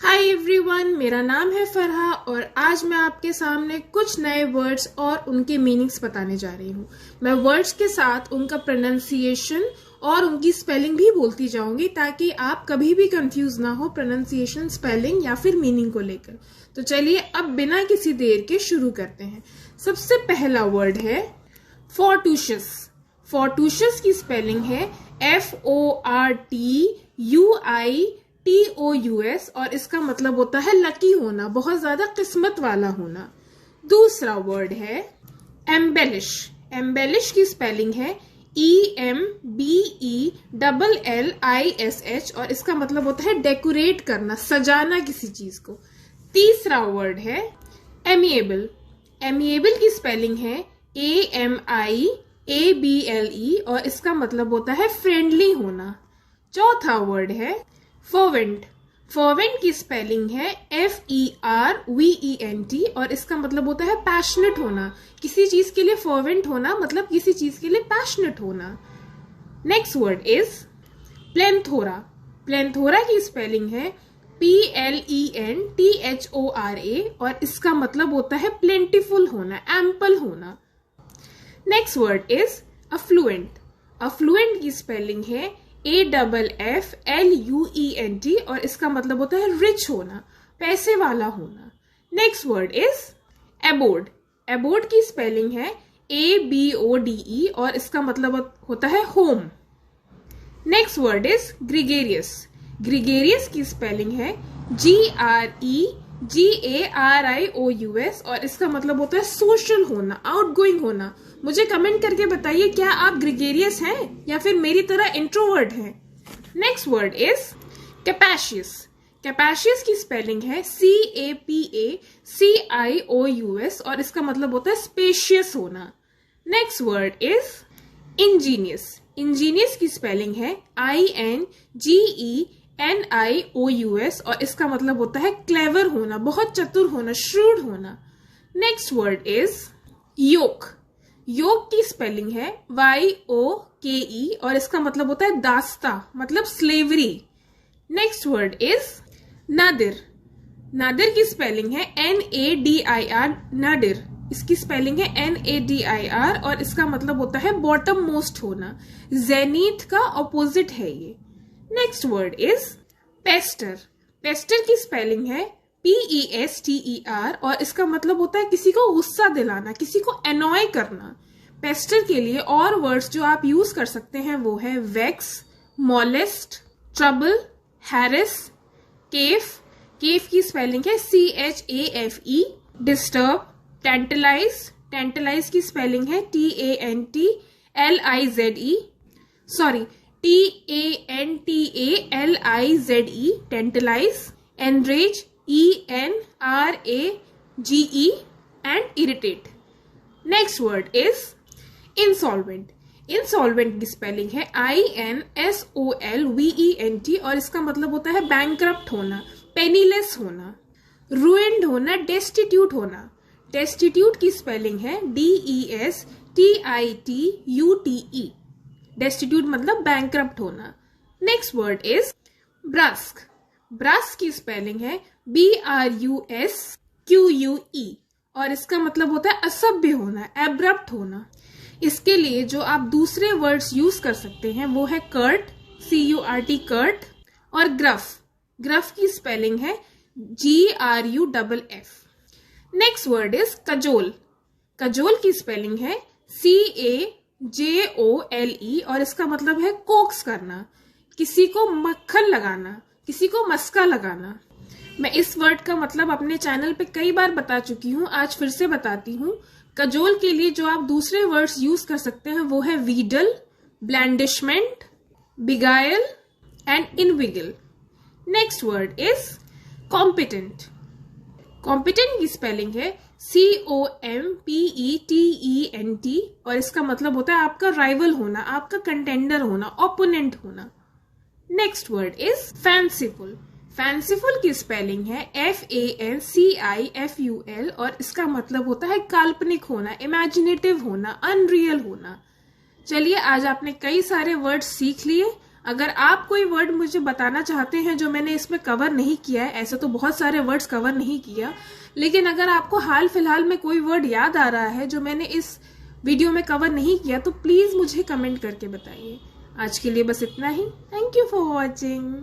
Hi everyone, मेरा नाम है फरहा और आज मैं आपके सामने कुछ नए वर्ड्स और उनके मीनिंग्स बताने जा रही हूँ। मैं वर्ड्स के साथ उनका प्रोनाउंसिएशन और उनकी स्पेलिंग भी बोलती जाऊंगी ताकि आप कभी भी कंफ्यूज ना हो प्रोनाउंसिएशन, स्पेलिंग या फिर मीनिंग को लेकर। तो चलिए अब बिना किसी देर के शुरू करते हैं। सबसे पहला वर्ड है फोर्टूशियस। फोर्टूशियस की स्पेलिंग है FORTUITOUS और इसका मतलब होता है लकी होना, बहुत ज्यादा किस्मत वाला होना। दूसरा वर्ड है एम्बेलिश। एम्बेलिश की स्पेलिंग है EMBELLISH और इसका मतलब होता है डेकोरेट करना, सजाना किसी चीज को। तीसरा वर्ड है एमिएबल। एमिएबल की स्पेलिंग है AMIABLE और इसका मतलब होता है फ्रेंडली होना। चौथा वर्ड है फर्वेंट। फर्वेंट की स्पेलिंग है FERVENT और इसका मतलब होता है पैशनेट होना, किसी चीज के लिए फर्वेंट होना मतलब किसी चीज के लिए पैशनेट होना। Next word is plethora. Plethora की स्पेलिंग है PLENTHORA और इसका मतलब होता है प्लेंटीफुल होना, एम्पल होना। Next word is affluent. Affluent की स्पेलिंग है AFFLUENT और इसका मतलब होता है रिच होना, पैसे वाला होना। Next word is abode. Abode की स्पेलिंग है ABODE और इसका मतलब होता है home. Next word is gregarious. Gregarious की स्पेलिंग है GREGARIOUS और इसका मतलब होता है सोशल होना, आउटगोइंग होना। मुझे कमेंट करके बताइए क्या आप ग्रिगेरियस हैं या फिर मेरी तरह इंट्रोवर्ट हैं। Next word is capacious. Capacious की स्पेलिंग है CAPACIOUS और इसका मतलब होता है स्पेशियस होना। Next word is Angénieux. Angénieux की स्पेलिंग है INGENIOUS और इसका मतलब होता है क्लेवर होना, बहुत चतुर होना, श्रूड होना। नेक्स्ट वर्ड इज योक। योक की स्पेलिंग है YOKE और इसका मतलब होता है दास्ता, मतलब slavery. Next word is Nadir. Nadir की स्पेलिंग है NADIR, नादिर। इसकी स्पेलिंग है NADIR और इसका मतलब होता है बॉटम मोस्ट होना, जेनीथ का ऑपोजिट है ये। Next word is Pasteur. Pasteur की स्पेलिंग है PESTER और इसका मतलब होता है किसी को गुस्सा दिलाना, किसी को एनॉय करना। पेस्टर के लिए और वर्ड्स जो आप यूज कर सकते हैं वो है vex, molest, trouble, harass, chafe. Chafe की स्पेलिंग है CHAFE। Disturb, tantalize. टेंटलाइज की स्पेलिंग है TANTALIZE, tantalize. Enrage, ENRAGE and irritate. Next word is insolvent. Insolvent की स्पेलिंग है INSOLVENT और इसका मतलब होता है बैंकरप्ट होना, पेनीलेस होना, रुइंड होना, डेस्टिट्यूट होना। डेस्टिट्यूट की स्पेलिंग है DESTITUTE। डेस्टिट्यूट मतलब बैंकरप्ट होना। Next word is brusque. Brusque की स्पेलिंग है BRUSQUE और इसका मतलब होता है असभ्य होना, एब्रप्ट होना। इसके लिए जो आप दूसरे वर्ड्स यूज कर सकते हैं वो है कर्ट, CURT, कर्ट, और ग्रफ। ग्रफ की स्पेलिंग है GRUFF। Next word is cajole. Cajole की स्पेलिंग है CAJOLE और इसका मतलब है कोक्स करना, किसी को मक्खन लगाना, किसी को मस्का लगाना। मैं इस वर्ड का मतलब अपने चैनल पे कई बार बता चुकी हूँ, आज फिर से बताती हूँ। कजोल के लिए जो आप दूसरे वर्ड्स यूज कर सकते हैं वो है wheedle, blandishment, beguile and inveigle. Next word is competent. Competent की स्पेलिंग है COMPETENT और इसका मतलब होता है आपका राइवल होना, आपका कंटेंडर होना, ओपोनेंट होना। Next word is fanciful. Fanciful की स्पेलिंग है FANCIFUL और इसका मतलब होता है काल्पनिक होना, इमेजिनेटिव होना, अनरियल होना। चलिए आज आपने कई सारे वर्ड सीख लिए। अगर आप कोई वर्ड मुझे बताना चाहते हैं जो मैंने इसमें कवर नहीं किया है, ऐसे तो बहुत सारे वर्ड्स कवर नहीं किया, लेकिन अगर आपको हाल फिलहाल में कोई वर्ड याद आ रहा है जो मैंने इस वीडियो में कवर नहीं किया तो प्लीज मुझे कमेंट करके बताइए। आज के लिए बस इतना ही। Thank you for watching.